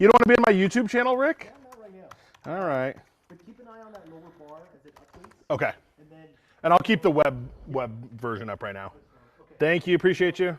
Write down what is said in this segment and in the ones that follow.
You don't want to be in my YouTube channel, Rick? Yeah, not right now. All right. But keep an eye on that lower bar as it updates. Okay. And then. And I'll keep the web version up right now. Okay. Thank you. Appreciate you.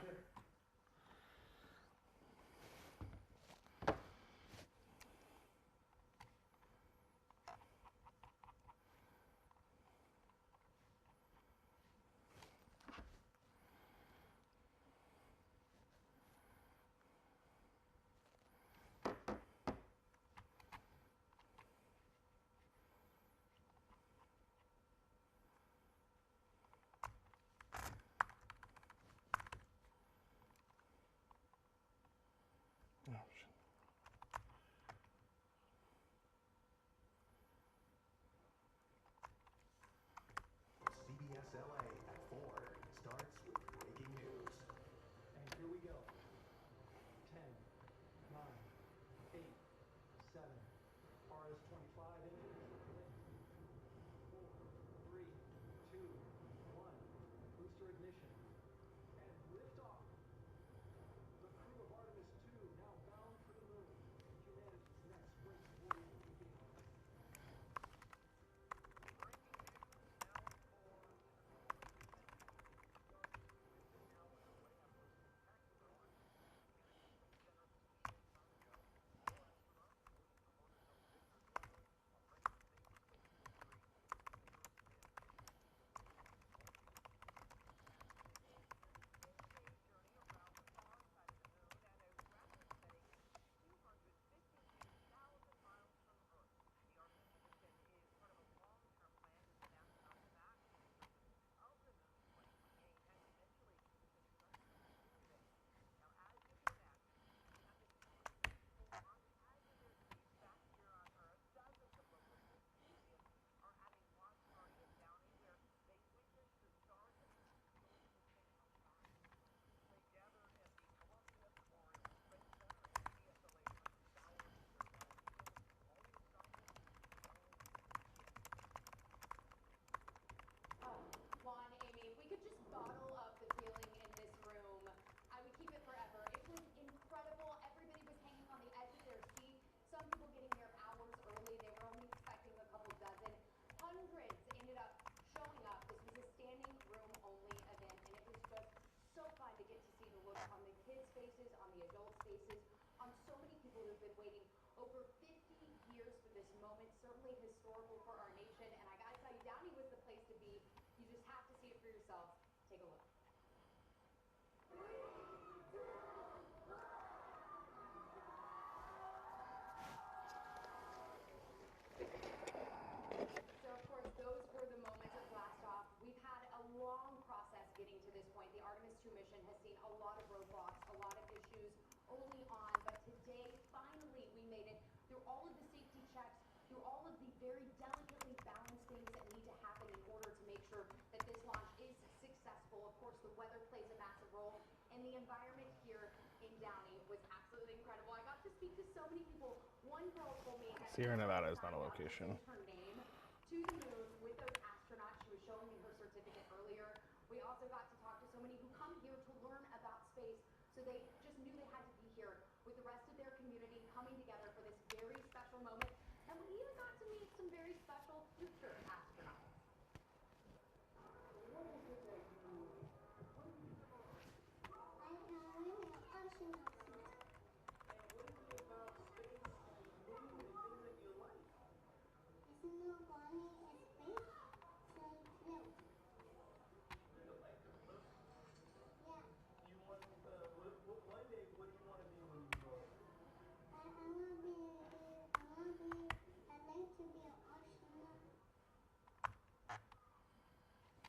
CBS LA at 4 starts with breaking news. And here we go. 10, 9, 8, 7. RS 25 engines lit. 4, 3, 2, 1. Booster ignition. And liftoff. The crew of Artemis 2 now bound for the moon. Humanity's next great voyage begins. Bottle up the feeling in this room. I would keep it forever. It was incredible. Everybody was hanging on the edge of their seat. Some people getting there hours early. They were only expecting a couple dozen. Hundreds ended up showing up. This was a standing room only event, and it was just so fun to get to see the look on the kids' faces, on the adults' faces, on so many people who've been waiting over 50 years for this moment. Certainly historical for our nation, and I gotta tell you, Downey was the place to be. You just have to see it for yourself. Take a look. So, of course, those were the moments of blast off. We've had a long process getting to this point. The Artemis 2 mission has seen a lot of roadblocks, a lot of issues early on, but today, finally, we made it through all of the safety checks, through all of the very delicately balanced things that need to happen in order to make sure that this launch is successful. Of course, the weather plays a massive role, and the environment here in Downey was absolutely incredible. I got to speak to so many people. One girl told me that Sierra Nevada is not a location. her name to the moon with those astronauts. She was showing me her certificate earlier. We also got to talk to so many who come here to learn about space, so they just knew they had to be here with the rest of their community coming together for this very special moment. And we even got to meet some very special future astronauts. What is it that you I am an astronaut. And what is it about space and the moon and things that you like? Isn't no money in space? So yes. You like the moon? Yeah. You want one day, what do you want to be when you grow up? I'd like to be an astronaut.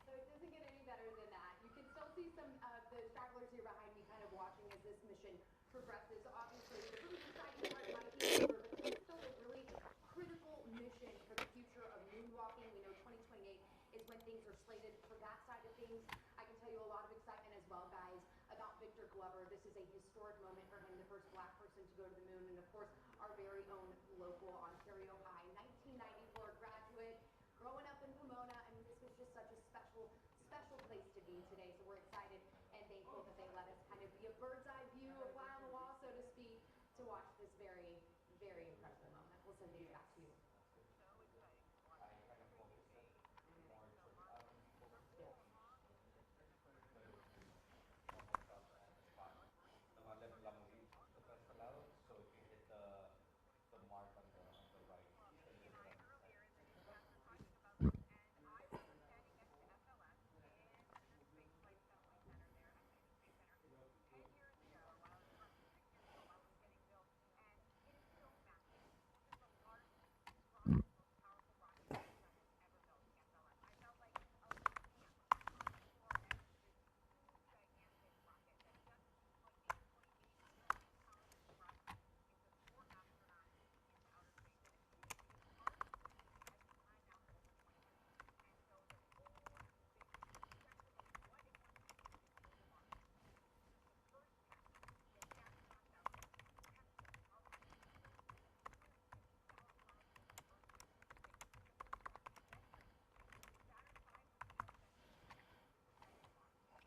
So it doesn't get any better than that. You can still see some of the stragglers here behind me kind of watching as this mission progresses. Obviously, the really exciting part might be over, but this is still a really critical mission for the future of moonwalking. We know 2028 is when things are slated for that side of things. I can tell you a lot of excitement as well, guys, about Victor Glover. This is a historic moment for him, the first black person to go to the moon, and of course, our very own local Ontario High 1994 graduate. Growing up in Pomona, I mean, this was just such a special place to be today. So we're excited and thankful that they let us kind of be a bird's eye view, a fly on the wall, so to speak, to watch this very sending it back to you. Yeah.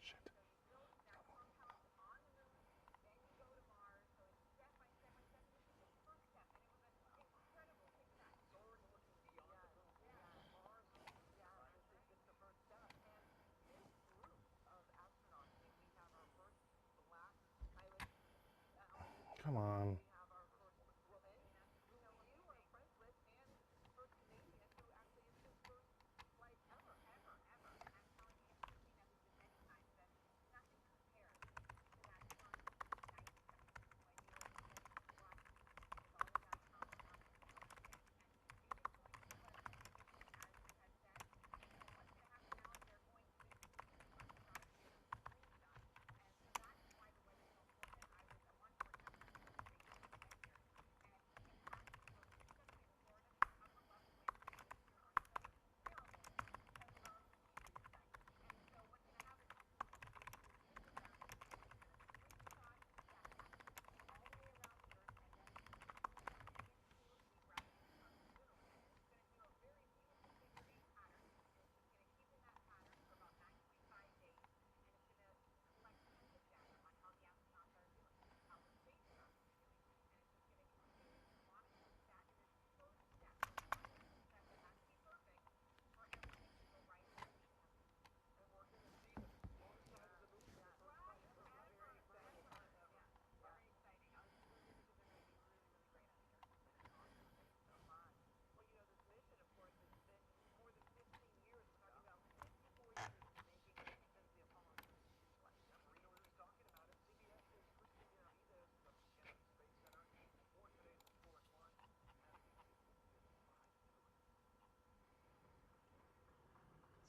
Shit. Come on.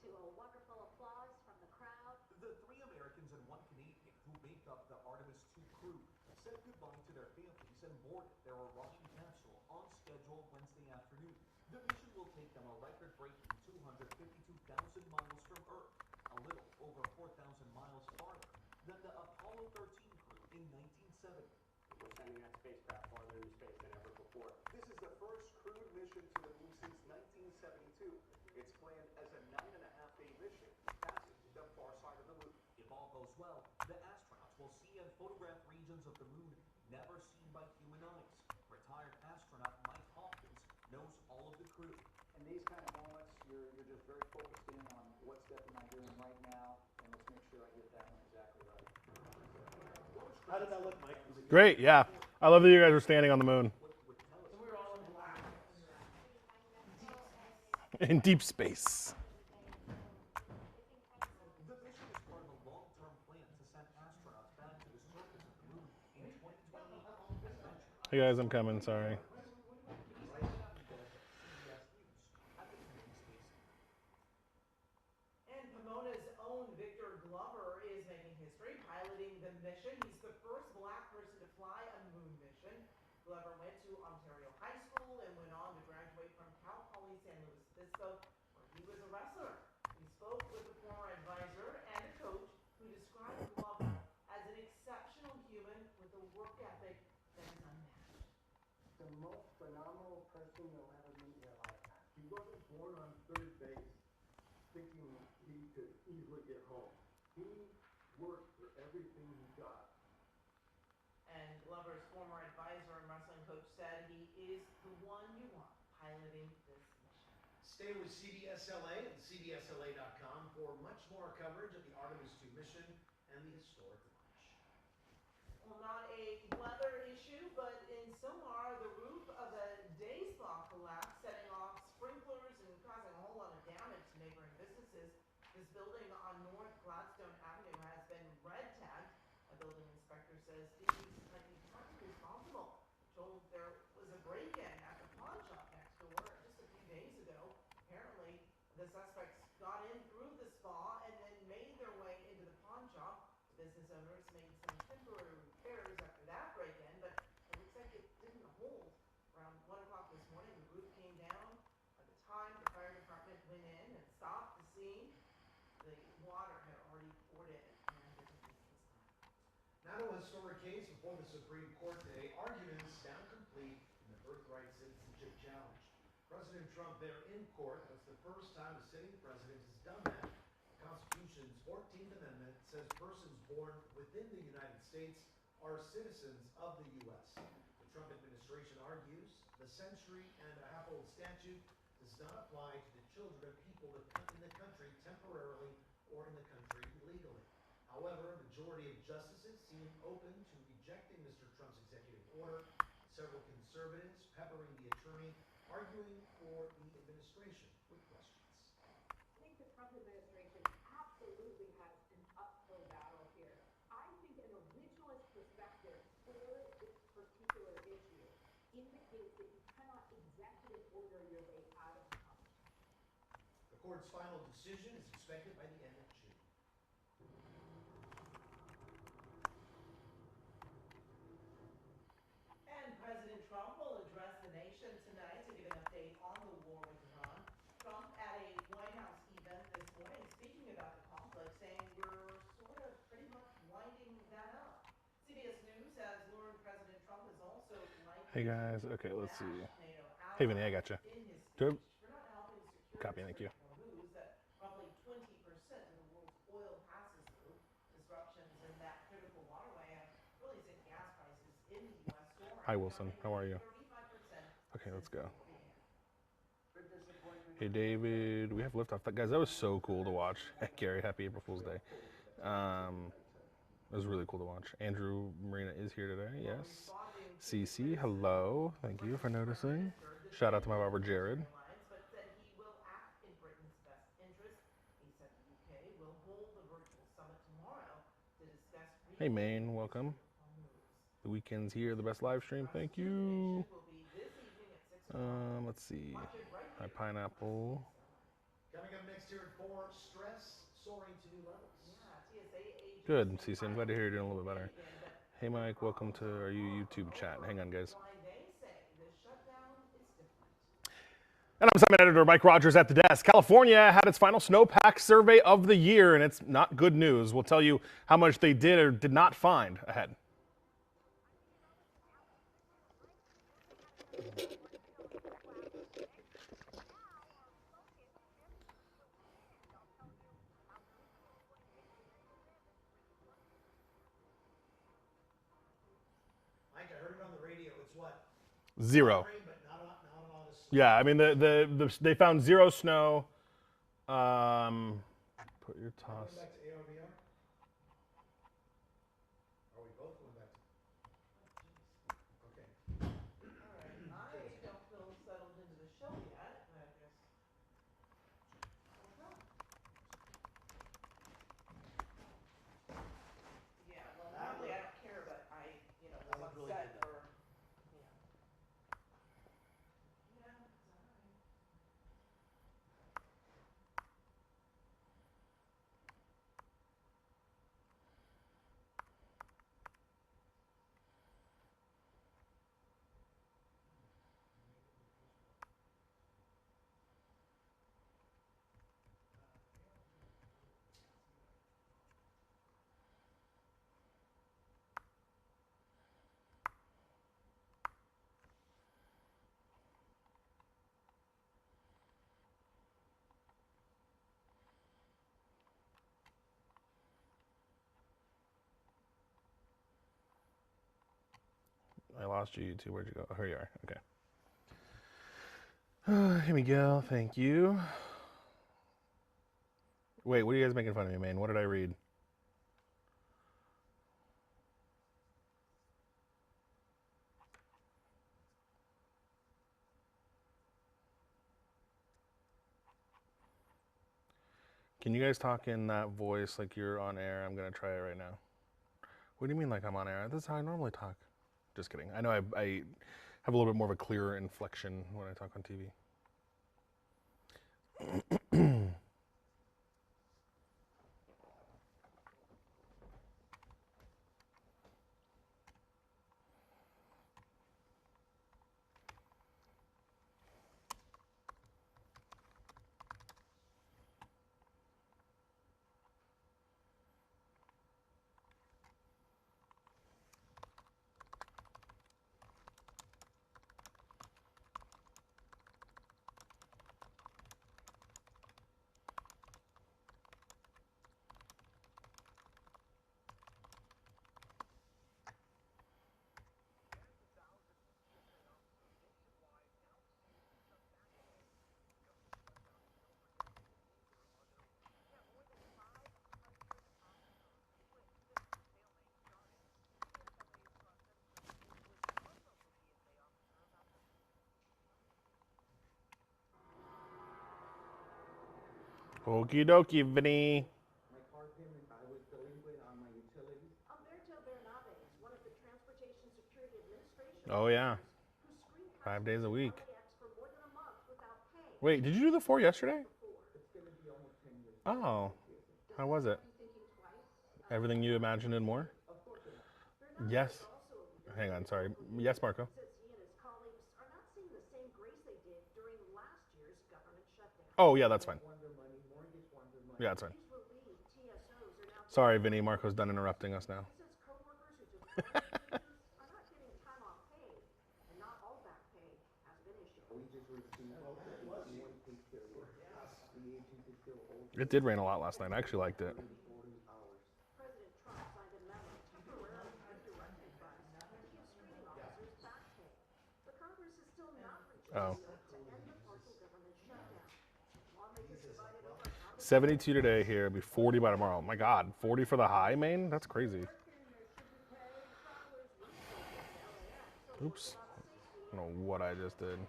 To a wonderful applause from the crowd. The 3 Americans and 1 Canadian who make up the Artemis 2 crew said goodbye to their families and boarded their Orion capsule on schedule Wednesday afternoon. The mission will take them a record-breaking 252,000 miles from Earth, a little over 4,000 miles farther than the Apollo 13 crew in 1970. We're sending that spacecraft farther into space than ever before. This is the first crewed mission to the moon since 1972. It's planned as a 9.5-day mission, passing the far side of the moon. If all goes well, the astronauts will see and photograph regions of the moon never seen by human eyes. Retired astronaut Mike Hawkins knows all of the crew. In these kind of moments, you're just very focused in on what step am I doing right now, and let's make sure I get that one exactly right. How did that look, Mike? Great, yeah. I love that you guys are standing on the moon. So we were all in black. In deep space. The mission is part of a long-term plan to send astronauts back to the surface of the moon in 2028. Hey guys, I'm coming, sorry. And Pomona's own Victor Glover is making history, piloting the mission. He's the first black person to fly a moon mission. Glover went to Ontario High School and went on to graduate from Cal Poly San Luis Obispo, where he was a wrestler. We spoke with a former advisor and a coach who described Glover as an exceptional human with a work ethic that is unmatched. The most phenomenal person you'll ever meet in your lifetime. He wasn't born on third base thinking he could easily get home. He worked for everything he got. And Glover's former advisor and wrestling coach said he is the one you want piloting this mission. Stay with CBSLA and CBSLA.com for much more coverage of the Artemis II mission and the historic launch. Well, not a weather issue, but in Sylmar, the roof of a day spa collapsed, setting off sprinklers and causing a whole lot of damage to neighboring businesses. This building on North Gladstone Avenue has been red tagged. A building inspector says it is entirely responsible. Told there was a break-in at the pawn shop next door just a few days ago. Apparently, the suspects got in through the spa and then made their way into the pawn shop. Business owners made some temporary repairs after that break-in, but it looks like it didn't hold. Around 1 o'clock this morning, the roof came down. By the time the fire department went in and stopped the scene, the water had already poured in and the business was left. Now to a historic case before the Supreme Court today. Arguments now complete in the birthright citizenship challenge. President Trump there in court. That's the first time a sitting president has done that. The Constitution's 14th Amendment says persons born within the United States are citizens of the U.S. The Trump administration argues the century-and-a-half-old statute does not apply to the children of people in the country temporarily or in the country legally. However, a majority of justices seem open to rejecting Mr. Trump's executive order. Several conservatives peppering the attorney, arguing for the administration with questions. I think the Trump administration absolutely has an uphill battle here. I think an originalist perspective for this particular issue indicates that you cannot executive order your way out of Congress. The court's final decision is expected by the end of June. And President Trump will address the nation tonight to give an update on the war with Iran. Trump at a White House event this morning speaking about the conflict, saying we're sort of pretty much winding that up. CBS News has learned President Trump is also likely Hey guys, okay, to let's see. bash NATO Hey Vinny, I allies gotcha. in his Good. speech for not helping secure Copy, this thank you. critical news that roughly 20% of the world's oil passes through. Disruptions in that critical waterway have really sent gas prices in the U.S. soaring. Hi Wilson, how are you? 35% Okay, let's go. Big disappointment. Hey David, we have liftoff. Guys, that was so cool to watch. Gary, happy April Fool's Day. It was really cool to watch. Andrew Marina is here today, yes. CC, hello. Thank you for noticing. Shout out to my barber Jared. But said he will act in Britain's best interest. He said the UK will hold the virtual summit tomorrow to discuss. Hey Maine, welcome. The weekend's here, the best live stream. Thank you. Let's see. Hi Pineapple. Coming up next here at 4, stress soaring to new levels. Good, CC. I'm glad to hear you're doing a little bit better. Hey Mike, welcome to our YouTube chat. Hang on, guys. And I'm Summit Editor Mike Rogers at the desk. California had its final snowpack survey of the year, and it's not good news. We'll tell you how much they did or did not find ahead. Mike, I heard it on the radio. It's what? 0. Rain, but not on all this. Yeah, I mean they found 0 snow. Put your toss. Going back to ARVR? Are we both going back to? Okay. Alright, I don't feel settled into the show yet, but I guess we'll go. Yeah, well, normally I don't care, but I, was That looked really upset good, for, Yeah, it's alright. I lost you, YouTube. Where'd you go? Oh, here you are. Okay. Here we go. Thank you. Wait, what are you guys making fun of me, man? What did I read? Can you guys talk in that voice like you're on air? I'm going to try it right now. What do you mean like I'm on air? This is how I normally talk. Just kidding. I know I have a little bit more of a clearer inflection when I talk on TV. Okie dokie, Vinny. My car payment, I was delinquent on my utilities. Alberto Bernabe, one of the Transportation Security Administration Oh, yeah. who screened 5 days a week. LAX for more than a month without pay. Wait, did you do the 4 yesterday? It's going to be almost 10 years. Oh. How was it? Everything you imagined and more? Yes. Hang on, sorry. Yes, Marco. Says he and his colleagues are not seeing the same grace they did during last year's government shutdown. Oh, yeah, that's fine. Wonder money, mortgage wonder money. Yeah, that's fine. He's relieved TSOs are now Sorry, Vinny. Marco's done interrupting us now. He says coworkers who took vacations are not getting time off pay, and not all back pay has been issued. We just received one pay period. The agent is still old. It did rain a lot last night. I actually liked it. 40 hours. President Trump signed a memo temporarily redirecting funds to give screening officers back pay. But Congress is still not reaching Oh. to end the partial government shutdown. Lawmakers divided over how to 72 today here. It'll be 40 by tomorrow. My God, 40 for the high, Maine? That's crazy. Oops. I don't know what I just did. It was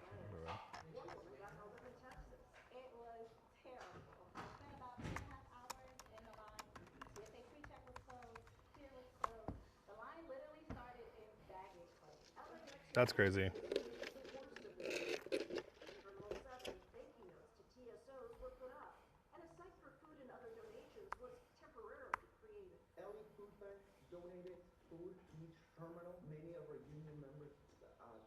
terrible. I spent about 2.5 hours in the line. CSA pre-check was closed. Tier was closed. The line literally started in baggage claim. That's crazy. Terminal 7 thank you notes to TSOs were put up, and a site for food and other donations was temporarily created. LA Food Bank donated food to each terminal. Many of our union members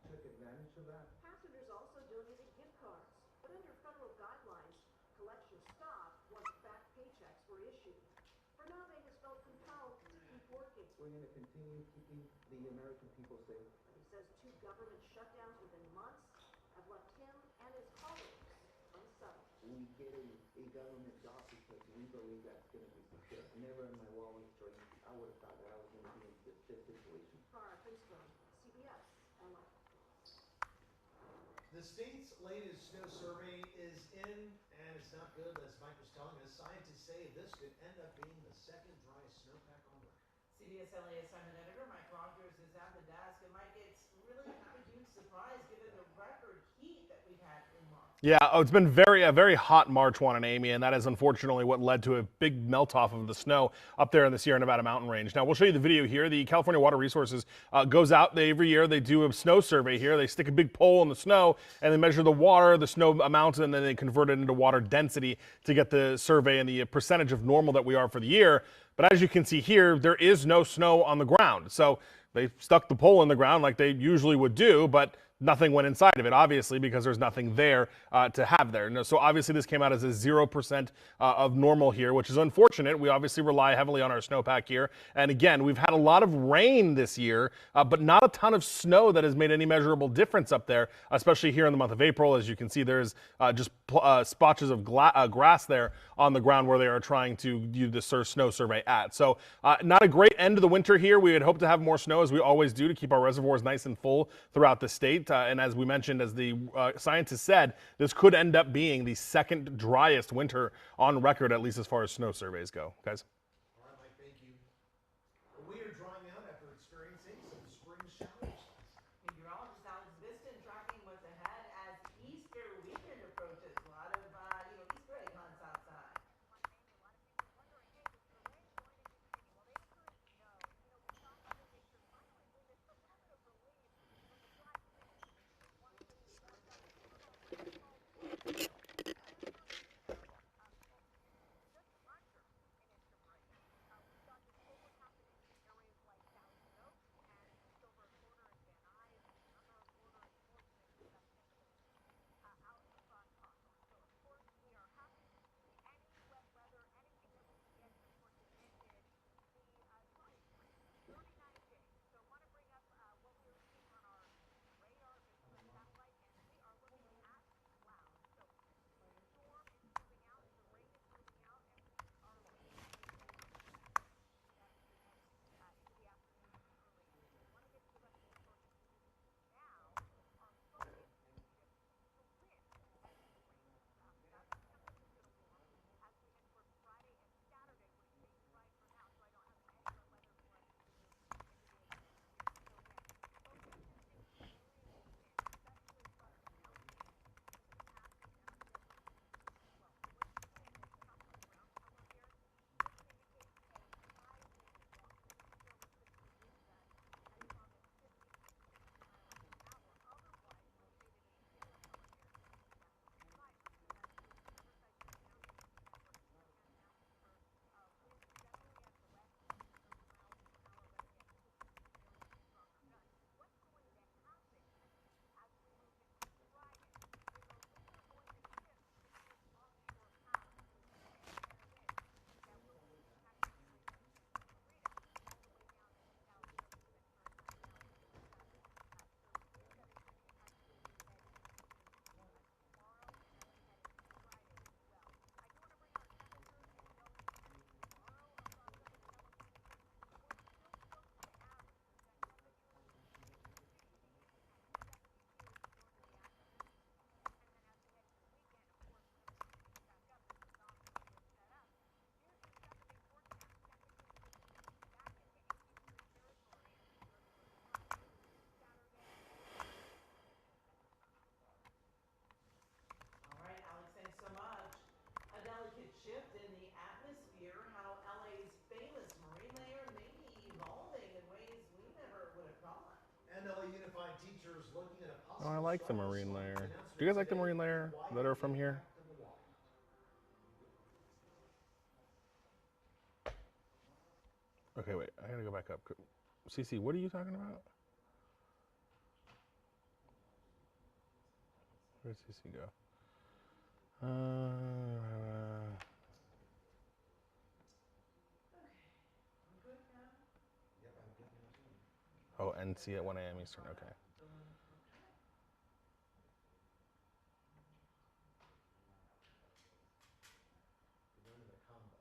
took advantage of that. Passengers also donated gift cards, but under federal guidelines, collection stopped once back paychecks were issued. Bernabe has felt compelled to keep working. We're going to continue keeping the American people safe. But he says 2 government shutdowns within months have left him and his colleagues unsettled. We get a government job because we believe that's going to be secure. Never in my wildest dreams I would have thought that I was going to be in this situation. Farah Finstrom, CBS, LA. The state's latest snow survey is in, and it's not good, as Mike was telling us. Scientists say this could end up being the second driest snowpack on record. CBS LA assignment editor Mike Rogers is at the desk, and Mike, it's really not a huge surprise given the record heat that we've had in March. Yeah, it's been a very hot March, Juan and Amy, and that is unfortunately what led to a big melt-off of the snow up there in the Sierra Nevada mountain range. Now, we'll show you the video here. The California Water Resources goes out. Every year they do a snow survey here. They stick a big pole in the snow, and they measure the water, the snow amount, and then they convert it into water density to get the survey and the percentage of normal that we are for the year. But as you can see here, there is no snow on the ground. So they stuck the pole in the ground like they usually would do, but nothing went inside of it, obviously, because there's nothing there to have there. No, so obviously this came out as a 0% of normal here, which is unfortunate. We obviously rely heavily on our snowpack here. And again, we've had a lot of rain this year, but not a ton of snow that has made any measurable difference up there, especially here in the month of April. As you can see, there's just spotches of grass there on the ground where they are trying to do the snow survey at. So not a great end to the winter here. We had hoped to have more snow, as we always do, to keep our reservoirs nice and full throughout the state. late. And as we mentioned, as the scientists said, this could end up being the second driest winter on record, at least as far as snow surveys go. Guys? All right, Mike, thank you. Well, we are drying out after experiencing some spring showers. Meteorologist Alex Viston tracking what's ahead as Easter weekend approaches. A lot of, Easter egg hunts outside. All right, Alex, thanks so much. A delicate shift in the atmosphere, how LA's famous marine layer may be evolving in ways we never would have thought. And LA Unified teachers looking at a Oh, possible I like the strike marine response layer. announcement Do you guys like the today marine layer to that are widen from the here? impact of the water. Okay, wait. I gotta go back up. Cece, what are you talking about? Where did Cece go? I'm good now. Yep, I'm good now too. Oh, NC at 1 a.m. Eastern. Okay. We're doing the combo.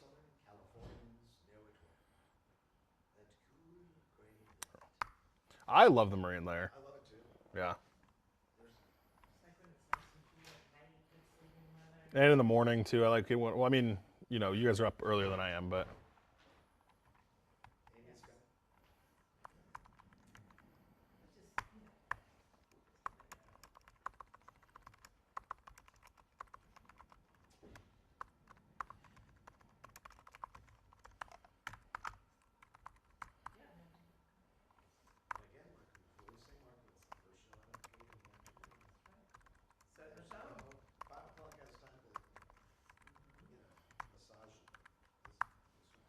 Southern Californians know it well. That cool gray light. I love the marine layer. I love it too. Yeah. There's It's like when it's nice and cool at night, good sleeping weather. And in the morning too. I like it. Well, I mean, you know, you guys are up earlier than I am, but Amy and Scott. It's just, yeah, no. And again, like we always say, Mark, it's the first show out of the gate in the afternoon. Setting the And, tone. 5 o'clock has time to, massage this one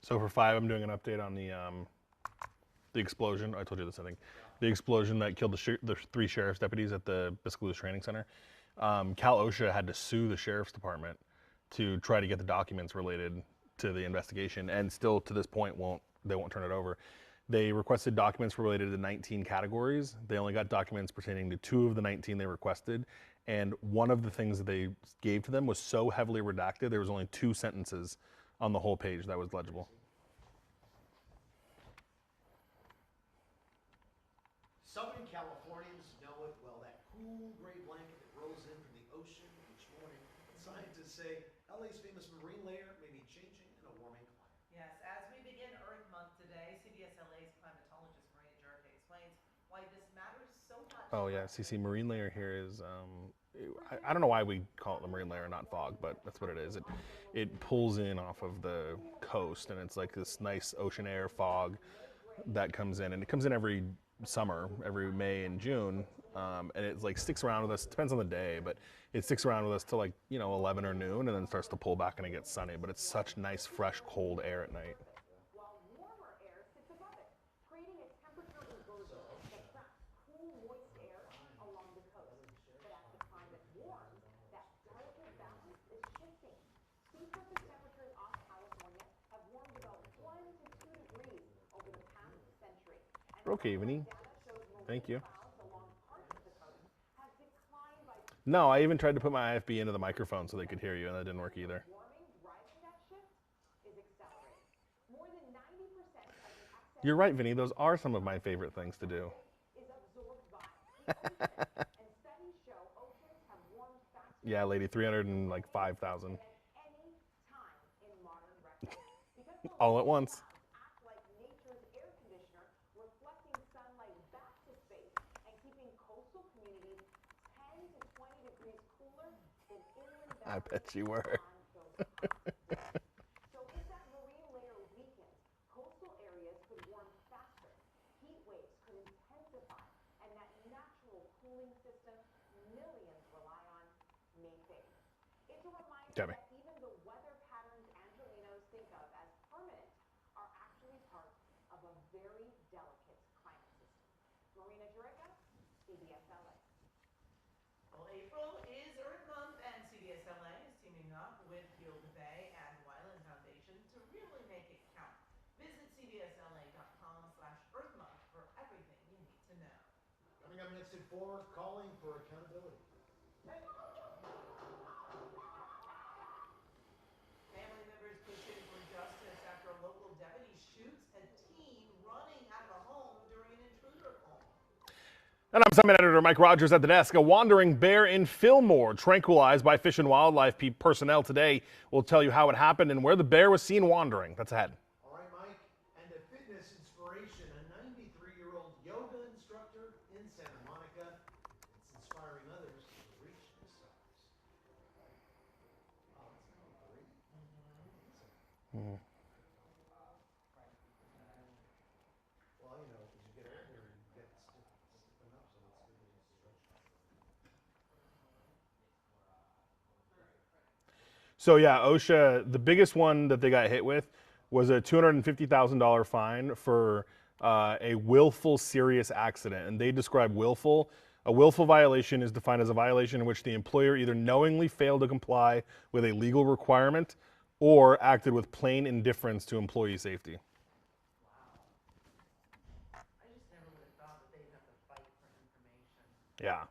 So for 5, I'm doing an update on the explosion. I told you this, I think. The explosion that killed the 3 sheriff's deputies at the Biscalous Training Center. Cal OSHA had to sue the sheriff's department to try to get the documents related to the investigation, and still to this point they won't turn it over. They requested documents related to 19 categories. They only got documents pertaining to 2 of the 19 they requested, and one of the things that they gave to them was so heavily redacted there was only 2 sentences on the whole page that was legible. Southern Californians know it well, that cool gray blanket that rolls in from the ocean each morning. Scientists say LA's famous marine layer may be changing in a warming climate. Yes, as we begin Earth Month today, CBSLA's climatologist Maria Jurka explains why this matters so much. Oh yeah, CC, marine layer here is, I don't know why we call it the marine layer, not fog, but that's what it is. It pulls in off of the coast, and it's like this nice ocean air fog that comes in, and it comes in every summer, every May and June, and it's like sticks around with us. Depends on the day, but it sticks around with us till like 11 or noon, and then starts to pull back and it gets sunny. But it's such nice, fresh, cold air at night. While warmer air sits above it, creating a temperature inversion that traps cool, moist air along the coast. But as the climate warms, that delicate balance is shifting. Sea surface temperatures off California have warmed about 1 to 2 degrees over the past century. And Okay, Vinny. Thank you. clouds along parts of the coast have declined by No, I even tried to put my IFB into the microphone so they could hear you, and that didn't work either. warming. Driving that shift is accelerating. More than 90% of the excess You're right, Vinny. Those are some of my favorite things to do. is absorbed by the ocean. And studies show oceans have warmed faster Yeah, lady, 305,000 than at any time in modern record. Because those all at once. clouds act like nature's air conditioner, reflecting sunlight back to space and keeping coastal communities 10 to 20 degrees cooler than inland I valleys bet you were. on those hot days. So if that marine layer weakens, coastal areas could warm faster, heat waves could intensify, and that natural cooling system millions rely on may fade. It's a reminder Debbie. that even the weather patterns Angelinos think of as permanent are actually part of a very delicate climate system. Marina Jureka, CBS LA. Well, April is Earth Month, and CBSLA is teaming up with Gilda Bay and Wyland Foundation to really make it count. Visit cbsla.com/earthmonth for everything you need to know. Coming up next at 4, calling for accountability. Family members pushing for justice after a local deputy shoots a teen running out of a home during an intruder call. And I'm Summit Editor Mike Rogers at the desk. A wandering bear in Fillmore, tranquilized by Fish and Wildlife personnel today, will tell you how it happened and where the bear was seen wandering. That's ahead. All right, Mike, and a fitness inspiration, a 93-year-old yoga instructor in Santa Monica. It's inspiring others to reach this size. Wow, that's kind of great. Well, as you get older, you get stiffen up, so it's good to stretch. So yeah, OSHA, the biggest one that they got hit with was a $250,000 fine for a willful serious accident. And they describe willful. A willful violation is defined as a violation in which the employer either knowingly failed to comply with a legal requirement or acted with plain indifference to employee safety. I just never would have thought that they'd have to fight for information. Yeah.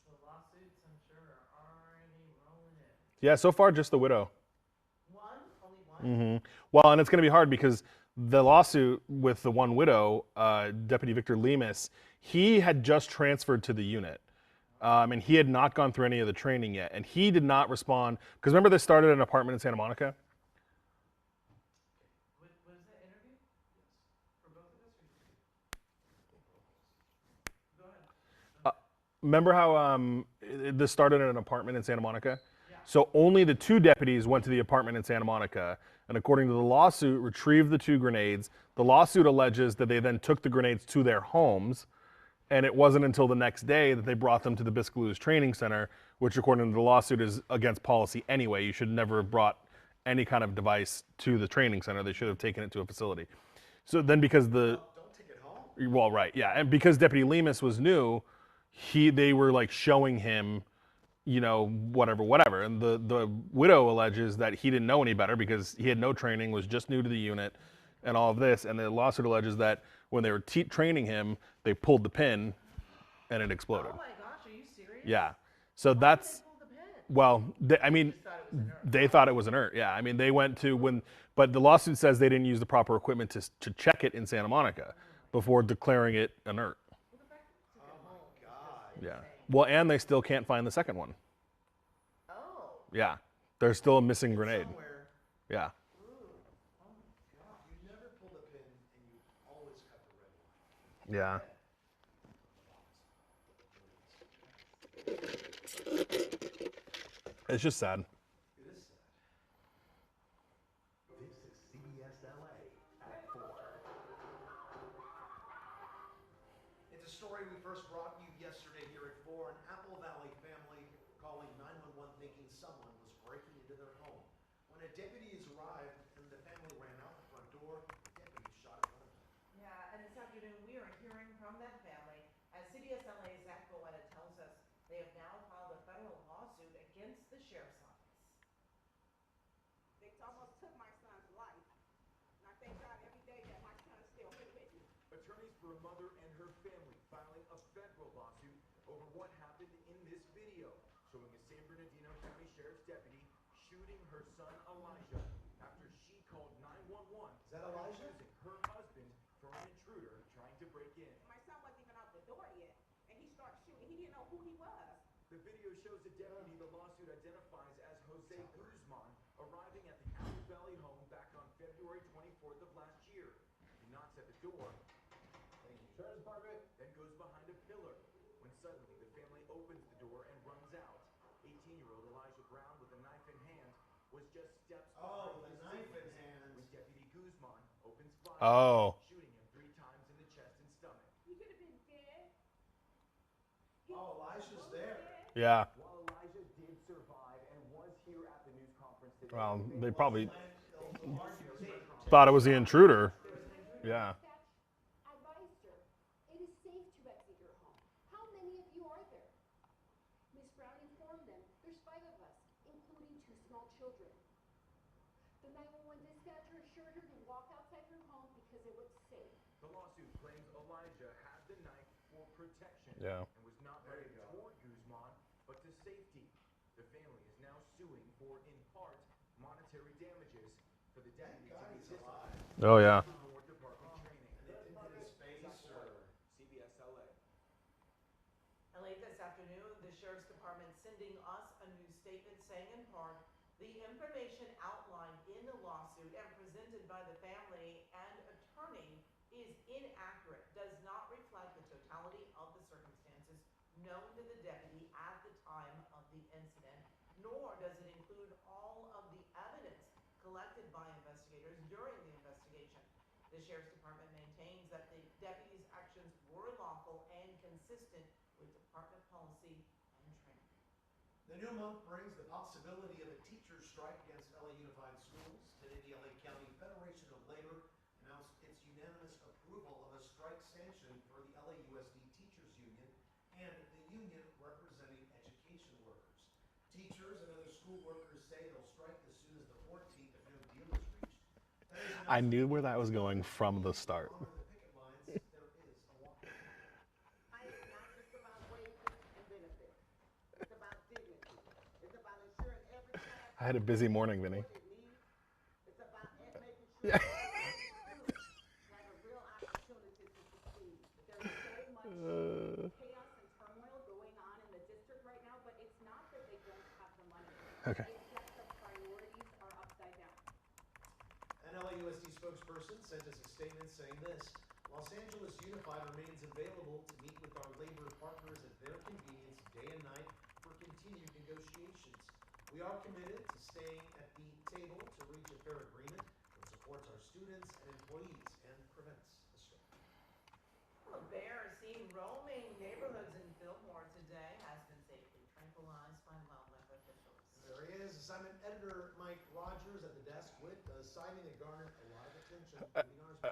The lawsuits, I'm sure, are already rolling in. Yeah, so far just the widow. One? Only one? Well, and it's going to be hard because the lawsuit with the one widow, Deputy Victor Lemus, he had just transferred to the unit. And he had not gone through any of the training yet. And he did not respond. Because remember they started an apartment in Santa Monica? Was that interview? Yes. For both of us? Or go ahead. Remember how this started in an apartment in Santa Monica? So only the 2 deputies went to the apartment in Santa Monica, and according to the lawsuit, retrieved the 2 grenades. The lawsuit alleges that they then took the grenades to their homes And it wasn't until the next day that they brought them to the Biscalous Training Center, which according to the lawsuit is against policy anyway. You should never have brought any kind of device to the training center. They should have taken it to a facility. So then because the, Don't take it home. well, right, yeah. And because Deputy Lemus was new, they were like showing him, you know, whatever. And the widow alleges that he didn't know any better because he had no training, was just new to the unit and all of this. And the lawsuit alleges that when they were training him, they pulled the pin and it exploded. Oh my gosh, are you serious? Yeah. So Why that's, did they pull the pin? well, I mean, Just thought it was inert. they thought it was inert. Yeah. I mean, they went to but the lawsuit says they didn't use the proper equipment to check it in Santa Monica before declaring it inert. Well, the fact that Oh my God. Yeah. Well, and they still can't find the second one. oh, Yeah. There's still a missing grenade. Somewhere. Yeah. ooh, oh my god. You never pull the pin and you always cut the red line. Yeah. It's just sad. It is sad. This is CBS LA at 4. It's a story we first brought you yesterday here at 4. An Apple Valley family calling 911 thinking someone was breaking into their home. When a deputies arrived and the family ran out the front door, the deputies shot at one of them. Yeah, and this afternoon we are hearing from that family as CBS-LA's Zach Boetta tells us they have now filed a federal lawsuit against the sheriff's office. They almost took my son's life. And I thank God every day that my son is still here with me. Attorneys for a mother and her family filing a federal lawsuit over what happened in this video, showing a San Bernardino County Sheriff's deputy shooting her son Elijah after she called 911. Is that Elijah? Accusing her husband from an intruder trying to break in. My son wasn't even out the door yet. And he started shooting. He didn't know who he was. The video shows a deputy the lawsuit identifies as Jose Guzman arriving at the Apple Valley home back on February 24th of last year. He knocks at the door, Sheriff's Department. then goes behind a pillar, when suddenly the family opens the door and runs out. 18-year-old Elijah Brown with a knife in hand was just steps Oh, behind the his knife in sibling hand. when Deputy Guzman opens fire, Oh. shooting him 3 times in the chest and stomach. He could have been dead. Oh, Elijah's there. Yeah. While Elijah did survive and was here at the news conference today, Well, they probably They'll argue thought it was the intruder. Yeah. I advised her, it is safe to exit your home. How many of you are there? Miss Brown informed them, there's 5 of us, including 2 small children. The 911 dispatcher assured her to walk outside her home because it was safe. the lawsuit claims Elijah had the knife for protection Yeah. and was not headed toward Guzman, but to safety. The family is now suing for, in part, monetary damages for the deputy God to be he's disciplined. alive. Oh yeah. More department training. And it didn't hit his face or. CBS LA. And late this afternoon, the sheriff's department sending us a news statement saying in part, the information outlined in the lawsuit and presented by the family and attorney is inaccurate, does not reflect the totality of the circumstances known to the deputy at the time of the incident, nor does it include all of the evidence collected by investigators during the investigation. The sheriff's department maintains that the deputy's actions were lawful and consistent with department policy and training. The new month brings the possibility of a teacher's strike against LA Unified Schools. Today, the LA County Federation of Labor announced its unanimous approval of a strike sanction for the LAUSD Teachers Union and the union representing education workers. Teachers and other school workers say they'll strike as soon as the 14th if no deal is reached. That is I knew where that was going from the start. Along with the picket lines, there is a walkout. It's not just about wages and benefits. It's about dignity. It's about ensuring every child I had a busy morning, Vinny. what it needs. It's about making sure that students have a real opportunity to succeed. There is so much chaos and turmoil going on in the district right now, but it's not that they don't have the money. Okay. It's that the priorities are upside down. An LAUSD spokesperson sent us a statement saying this: Los Angeles Unified remains available to meet with our labor partners at their convenience day and night for continued negotiations. We are committed to staying at the table to reach a fair agreement that supports our students and employees and prevents a strike. Well, Bear seen roaming neighborhoods in Fillmore today has been safely tranquilized by wildlife officials. There he is, assignment editor Mike Rogers at the desk with a sighting that garnered a lot of attention.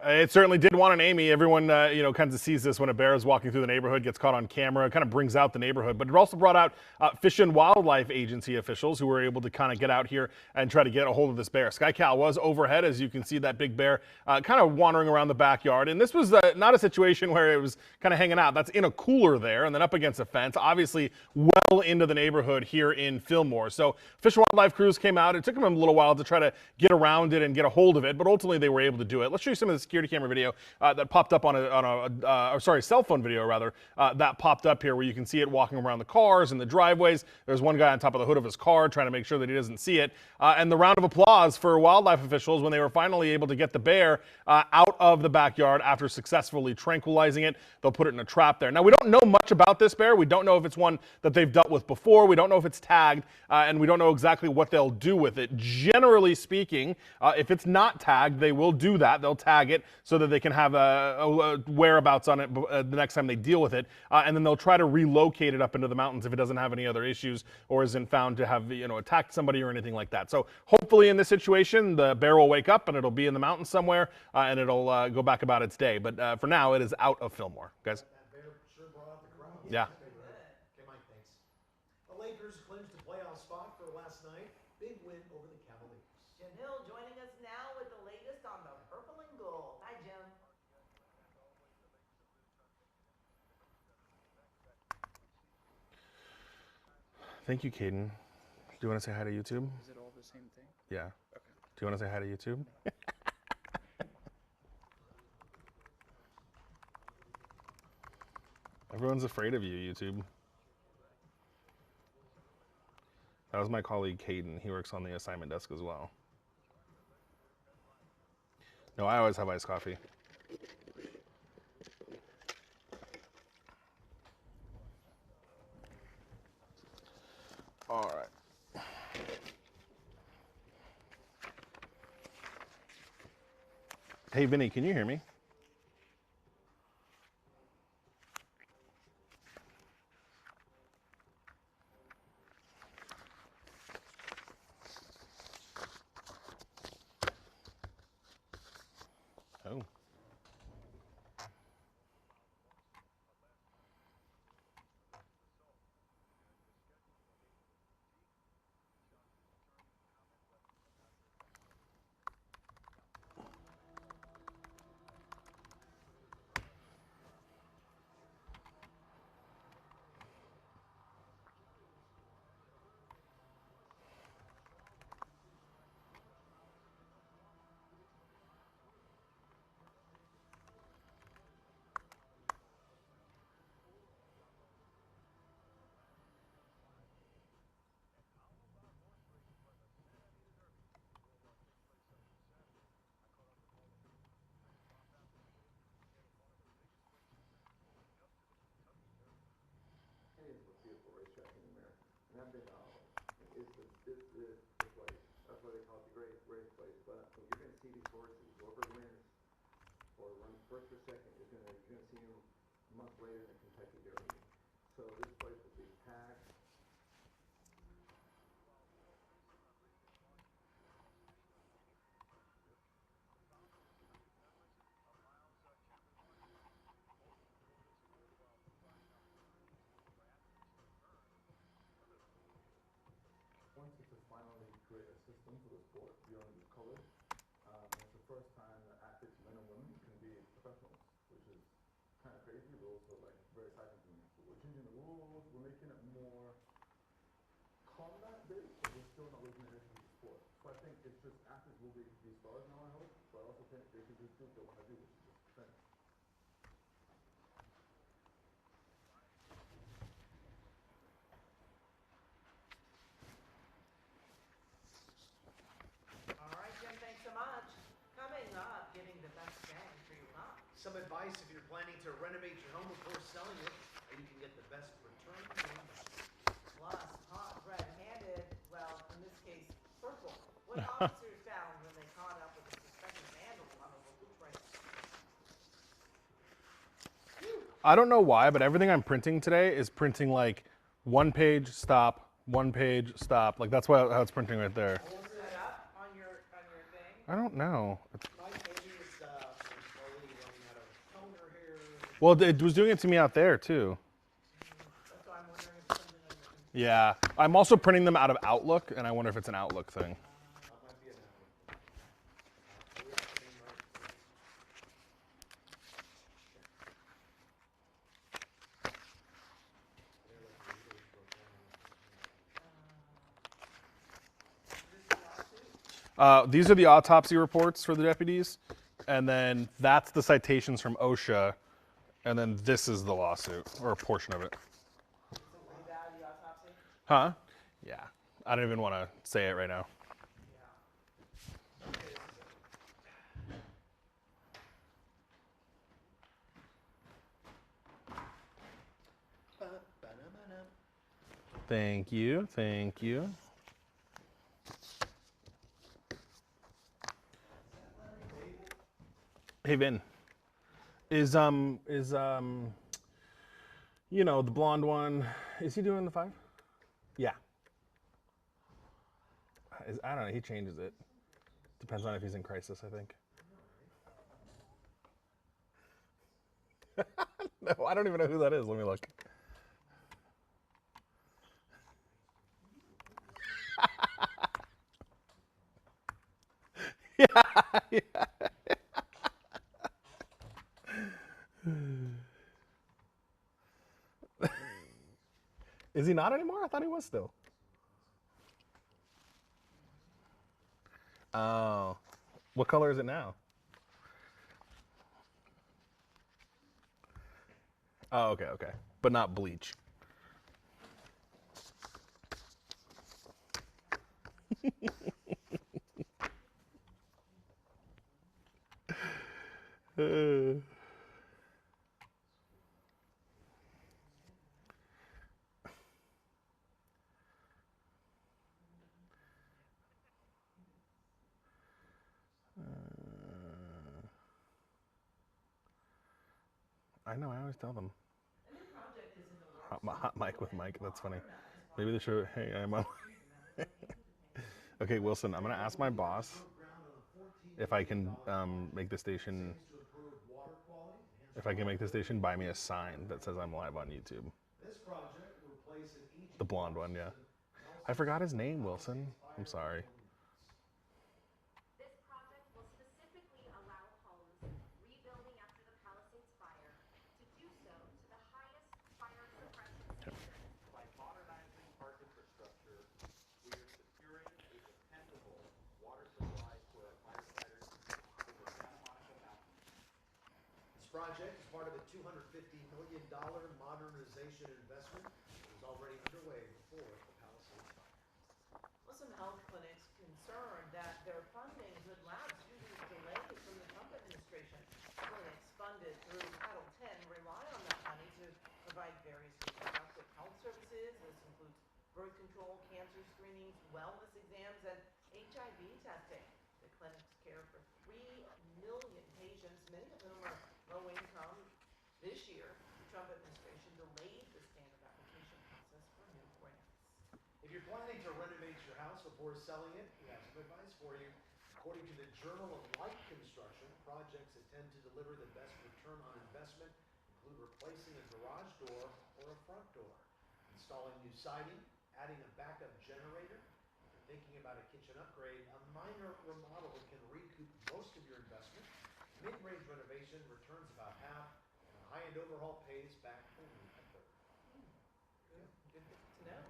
It certainly did want an Amy. Everyone, kind of sees this when a bear is walking through the neighborhood, gets caught on camera. It kind of brings out the neighborhood. But it also brought out Fish and Wildlife Agency officials who were able to kind of get out here and try to get a hold of this bear. SkyCal was overhead, as you can see that big bear kind of wandering around the backyard. And this was not a situation where it was kind of hanging out. That's in a cooler there and then up against a fence, obviously well into the neighborhood here in Fillmore. So Fish and Wildlife crews came out. It took them a little while to try to get around it and get a hold of it, but ultimately they were able to do it. Let's show you some of the security camera video that popped up on a cell phone video rather, that popped up here where you can see it walking around the cars and the driveways. There's one guy on top of the hood of his car trying to make sure that he doesn't see it. And the round of applause for wildlife officials when they were finally able to get the bear out of the backyard after successfully tranquilizing it. They'll put it in a trap there. Now, we don't know much about this bear. We don't know if it's one that they've dealt with before. We don't know if it's tagged, and we don't know exactly what they'll do with it. Generally speaking, if it's not tagged, they will do that. They'll tag it so that they can have a whereabouts on it the next time they deal with it, and then they'll try to relocate it up into the mountains if it doesn't have any other issues or isn't found to have attacked somebody or anything like that. So hopefully in this situation, the bear will wake up and it'll be in the mountains somewhere, and it'll go back about its day. But for now, it is out of Fillmore, guys. That bear sure brought out the crowd. Yeah. Okay, Mike, thanks. The Lakers clinched a playoff spot for last night. Big win over the Cavaliers. Jim Hill joining us now with the latest on the purple and gold. Hi, Jim. Thank you, Caden. Do you want to say hi to YouTube? Is it all the same thing? Yeah. Okay. Do you want to say hi to YouTube? Everyone's afraid of you, YouTube. That was my colleague, Caden. He works on the assignment desk as well. No, I always have iced coffee. All right. Hey, Vinny, can you hear me? Oh. Beautiful racetrack in America, and I've been. It's the place. That's why they call it the great race place. But you're going to see these horses, whoever wins or runs first or second, you're going to see them a month later in the Kentucky Derby. So this place will be packed. Wanted to finally create a system for the sport beyond just college. And it's the first time that athletes, men and women, can be professionals, which is kind of crazy, but also like very exciting to me. So we're changing the rules, we're making it more combat-based, but we're still not losing the essence of the sport. So I think it's just athletes will be stars now, I hope, but I also think they can just do what they want to do, which is just train. All right, Jim, thanks so much. Coming up, getting the best bang for your buck. Some advice if you're planning to renovate your home before selling it, how you can get the best return on investment. Plus, hot red-handed, well, in this case, purple. What officers found when they caught up with a suspected vandal on a local train. I don't know why, but everything I'm printing today is printing like one page, stop, one page, stop. Like that's how it's printing right there. Set up on your thing. I don't know. Mike, maybe it's slowly running out of toner here. Well, it was doing it to me out there too. That's why I'm wondering if something on your computer. Yeah. I'm also printing them out of Outlook, and I wonder if it's an Outlook thing. That might be an hour. We have to name right. These are the autopsy reports for the deputies, and then that's the citations from OSHA, and then this is the lawsuit, or a portion of it. Is it way bad, the autopsy? Huh? Yeah. I don't even want to say it right now. Yeah. Thank you. Thank you. Hey Vin, is you know, the blonde one, is he doing the 5? Yeah. I don't know, he changes it. Depends on if he's in crisis, I think. No, I don't even know who that is. Let me look. Yeah. Is he not anymore? I thought he was still. Oh. What color is it now? Oh, okay, okay. But not bleach. I know, I always tell them. A new project is in the works. Hot mic with Mike, that's funny. Maybe they should, hey, I'm on. Okay, Wilson, I'm gonna ask my boss if I can make the station, buy me a sign that says I'm live on YouTube. This project will replace an aging The blonde one, yeah. I forgot his name, Wilson. I'm sorry. This project will specifically allow homes rebuilding after the Palisades fire to do so to the highest fire suppression standards. By modernizing park infrastructure, we are securing a dependable water supply for our firefighters in the Santa Monica Mountains. This project is part of a $250 million modernization investment that was already underway before the Palisades fire. Well, some health clinics concerned that their funding could lapse due to delays from the Trump administration. Clinics funded through Title X rely on that money to provide various reproductive health services. This includes birth control, cancer screenings, wellness exams, and HIV testing. The clinics care for 3 million patients, many of whom are low income. This year, the Trump administration delayed the standard application process for new grants. If you're planning to renovate your house before selling it, we have some advice for you. According to the Journal of Light Construction, projects that tend to deliver the best return on investment include replacing a garage door or a front door, installing new siding, adding a backup generator. If you're thinking about a kitchen upgrade, a minor remodel can recoup most of your investment. Mid-range renovation returns about half, and a high-end overhaul pays back only a third. Good to know.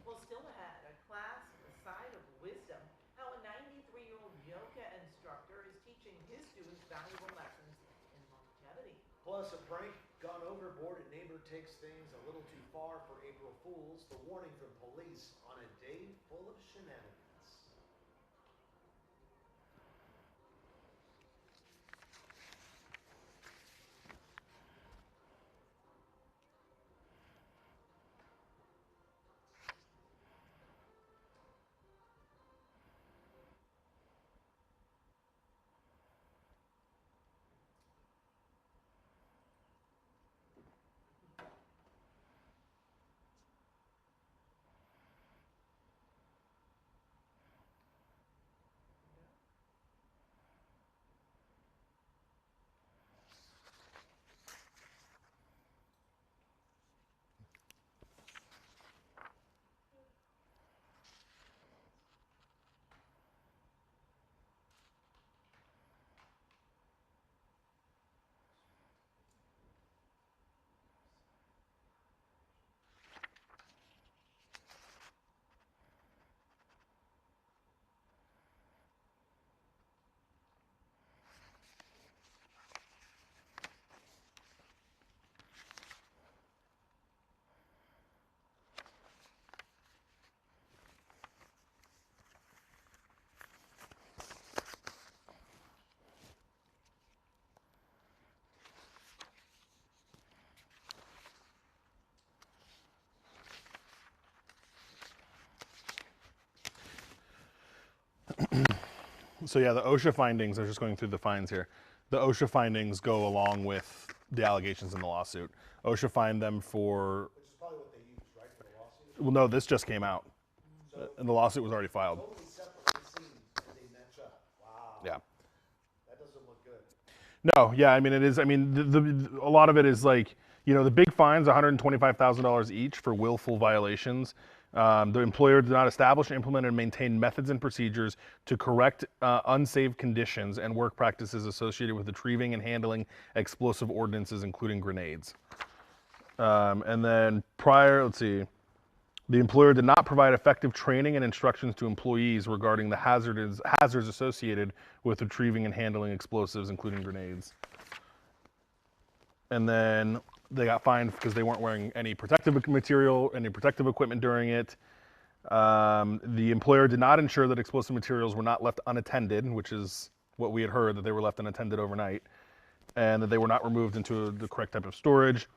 Well, still ahead, a class, a side of wisdom, how a 93-year-old yoga instructor is teaching his students valuable lessons in longevity. Plus, a prank gone overboard. A neighbor takes things a little too far for April Fools. The warning from police on a day full of shenanigans. So yeah, the OSHA findings, I was just going through the fines here. The OSHA findings go along with the allegations in the lawsuit. OSHA fined them for, Which is probably what they used, right, for the lawsuit? well, no, this just came out. So And the lawsuit was already filed. totally separate scenes and they match up. Wow. Yeah. That doesn't look good. No, yeah, I mean, it is, I mean, a lot of it is like, you know, the big fines, $125,000 each for willful violations. The employer did not establish, implement, and maintain methods and procedures to correct unsafe conditions and work practices associated with retrieving and handling explosive ordinances, including grenades. And then let's see, the employer did not provide effective training and instructions to employees regarding the hazards associated with retrieving and handling explosives, including grenades. And then they got fined because they weren't wearing any protective material, any protective equipment during it. The employer did not ensure that explosive materials were not left unattended, which is what we had heard, that they were left unattended overnight, and that they were not removed into the correct type of storage.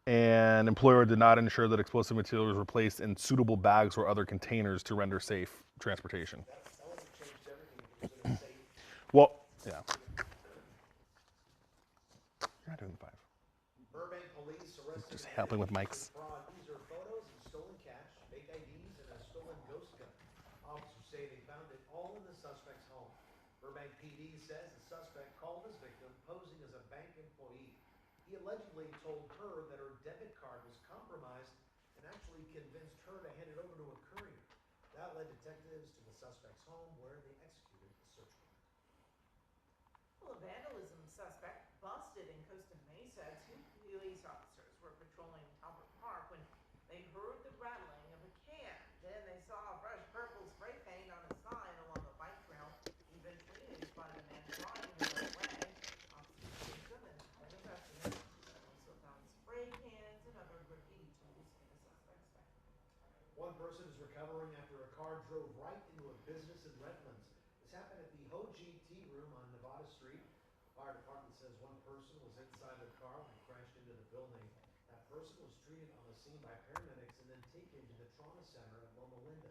And employer did not ensure that explosive materials were placed in suitable bags or other containers to render safe transportation. That would have changed everything if it was in a safe. Well, yeah. You're not doing the 5. Burbank police arrested Just helping with mics. fraud user photos and stolen cash, fake IDs, and a stolen ghost gun. Officers say they found it all in the suspect's home. Burbank PD says the suspect called his victim posing as a bank employee. He allegedly told her that her debit card was compromised and actually convinced her to hand it over to a courier. That led detectives to the suspect's home where they executed the search warrant. Well, a vandalism suspect busted in Costa Mesa. 2 police officers were patrolling Talbot Park when they heard the rattling of a can. Then they saw a fresh purple spray paint on a sign along the bike trail. Eventually, they spotted a man driving the other way. Officers chased him and then arrested him. They also found spray cans and other graffiti tools in the suspect's bag. One person is recovering after a car drove right into a business in Redlands. This happened at the Hoji Tea Room on Nevada Street. The fire department says one person was inside their car when it crashed into the building. That person was treated on the scene by paramedics and then taken to the trauma center at Loma Linda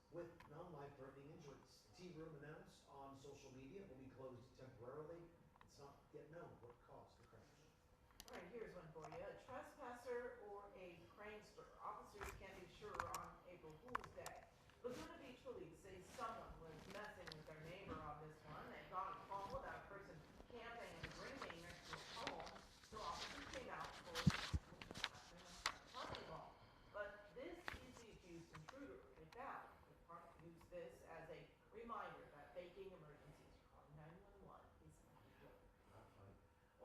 with non-life-threatening injuries. The tea room announced on social media it will be closed temporarily. It's not yet known what caused the crash. All right, here's one for you. A trespasser or a prankster? Officers can't be sure on April Fool's Day. Laguna Beach police say someone was messing with their neighbor on this one. They got a call about a person camping and drinking next to a home, so officers came out for party ball. But this is the accused intruder. They found the department used this as a reminder that faking emergencies or calling 911 is not good. Not funny.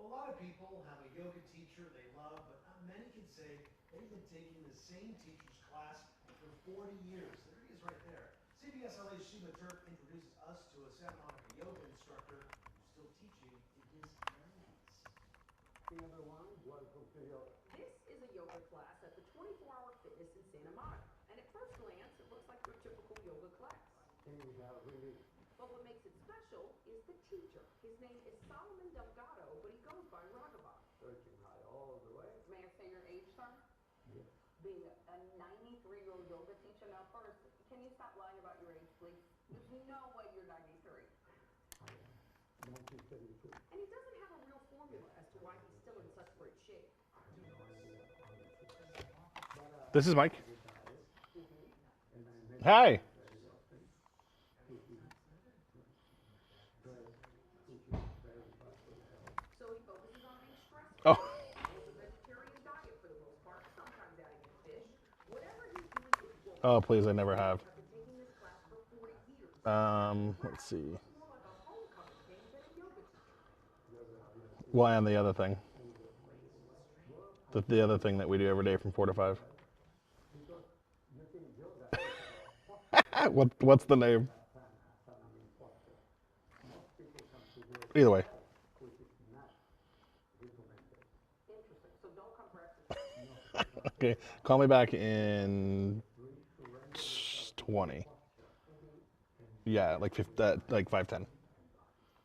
A lot of people have a yoga teacher they love, but not many can say they've been taking the same teacher's class for 40 years. There he is right there. CBS LA's Sheila Turk introduces us to a Santa Monica yoga instructor who's still teaching in his 90s. This is a yoga class at the 24-hour Fitness in Santa Monica. And at first glance, it looks like your typical yoga class. But what makes it special is the teacher. His name is Solomon Delgado, but he goes by Raghavan. May I say your age, sir? Yes. Being a 93-year-old yoga teacher. Now, first, can you stop lying about your age, please? There's no way you're 93. And he doesn't have a real formula as to why he's still in such great shape. This is Mike. Hi. So he focuses on being stress-free. Oh. It's a vegetarian diet for the most part, sometimes adding in fish. Whatever he's doing is working. Oh, please, I never have. I've been taking this class for 40 years. Let's see. It's more like a homecoming thing than a yoga teacher. Well, and the other thing. The other thing that we do every day from 4 to 5. What's the name? Either way. Interesting. So don't come for exercise. Okay, call me back in 20. Yeah, like 5:10.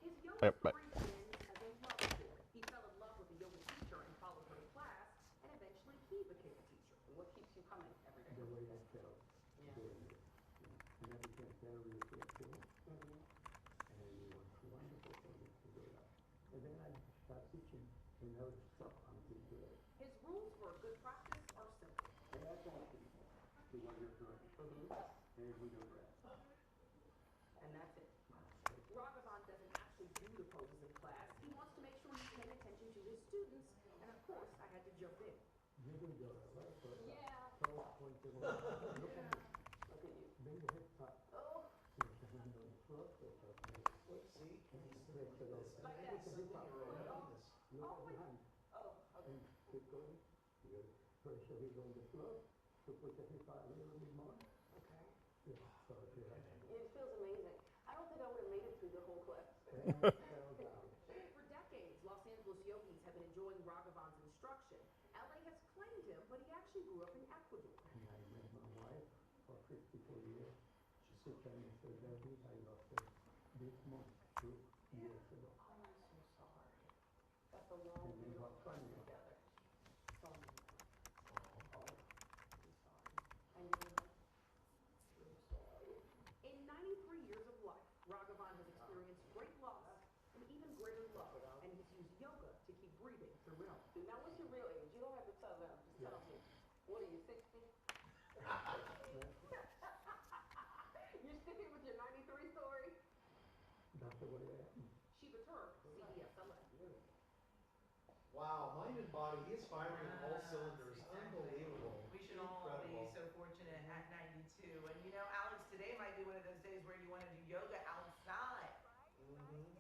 His yoga Yep, bye. career began as a love story. He fell in love with a yoga teacher and followed her to class, and eventually he became a teacher. And what keeps you coming every day? never stop until today. His rules for good practice are simple. Pay attention to what you're trying to do and do your best. And that's it. Ragavan doesn't actually do the poses in class. He wants to make sure he's paying attention to his students, and of course, I had to jump in. You do yoga, right? So, Yeah. so point to one. Look at me. Look at you. Bring the hips up. Oh, Put the hand on the floor. Stretch out the hips. See, Stretch it out. like maybe that. something you're around this. Look at the hand. Oh, okay. And keep going. Good. Pressure is on the floor. So put the hip out a little bit more. Okay. Yeah. So if you have It feels amazing. I don't think I would have made it through the whole class. and settle down. For decades, Los Angeles yogis have been enjoying Ragavan's instruction. LA has claimed him, but he actually grew up in Ecuador. And I met my wife for 54 years. She told me, so David, I lost her this month 2 years ago. Oh, I'm so sorry. That's a long And we period were of funny. time together. So many years. Oh, I'm sorry. And you're like, I'm sorry. In 93 years of life, Ragavan has experienced great loss and even greater love, and he's used yoga to keep breathing through it all. Now, what's your real age? You don't have to tell them. Just tell me. What are you, 60? You're sticking with your 93 story? That's the way I am. Shiva Turk, CBS LA. Wow, mind and body, he is firing on all cylinders. Unbelievable. We should all be Incredible. so fortunate at 92. And you know, Alex, today might be one of those days where you want to do yoga outside. Mhm.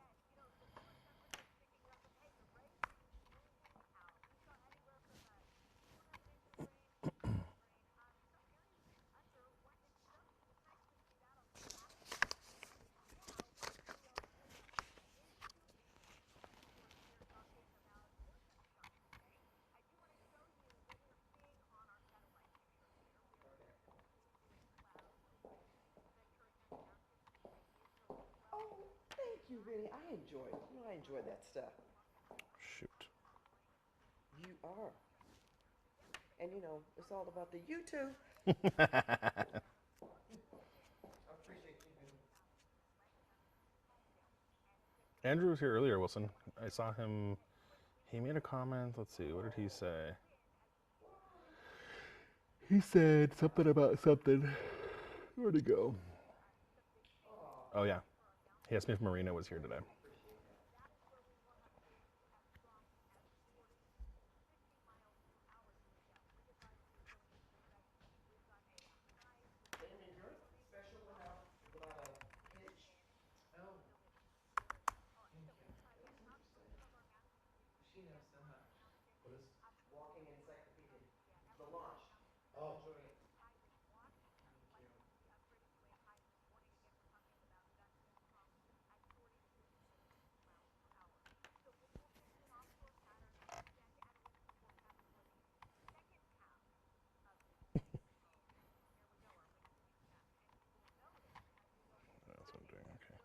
Oh, thank you, Vinny. I enjoy it. You know, I enjoy that stuff. Shoot. You are. And you know, it's all about the you too. I appreciate you, Vinny. Andrew was here earlier, Wilson. I saw him. He made a comment. Let's see. What did he say? He said something about something. Where'd he go? Oh, yeah. He asked me if Marina was here today. Damn endurance special without a hitch. Oh, thank you. That's interesting. She knows so much. What is? Walking encyclopedia. The launch. Oh. Enjoy it. Thank you. That's what I'm doing. Okay.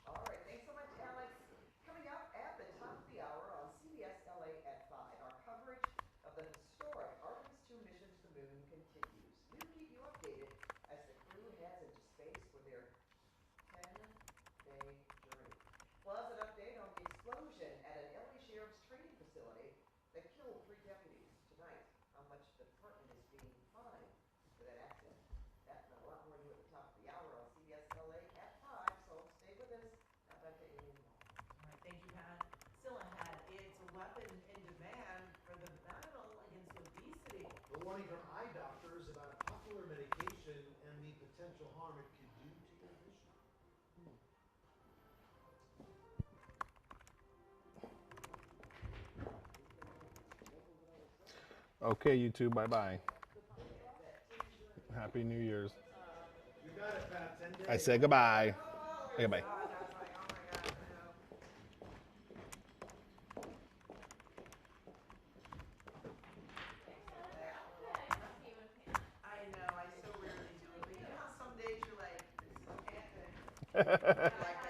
All right, thanks so much, Alex. Coming up at the top of the hour on CBS LA at 5, our coverage of the historic Artemis 2 mission to the moon continues. We'll keep you updated as the crew heads into space for their 10-day journey. Plus, an update on the explosion at an LA Sheriff's training facility that killed 3 deputies tonight. How much the department is being fined for that accident. That and a lot more new at the top of the hour on CBS LA at 5, so stay with us. Now back to Amy. All right, thank you, Pat. Still ahead, it's a weapon in demand for the battle against obesity. The warning from eye doctors about a popular medication and the potential harm it could do to your vision. Okay, YouTube. Bye bye. Happy New Year's. You got it, Pat. 10 days. I say goodbye. Oh, Okay, bye. God, I was like, oh my God, no. I know, I so rarely do it, but you know how some days you're like, this is happening. Like,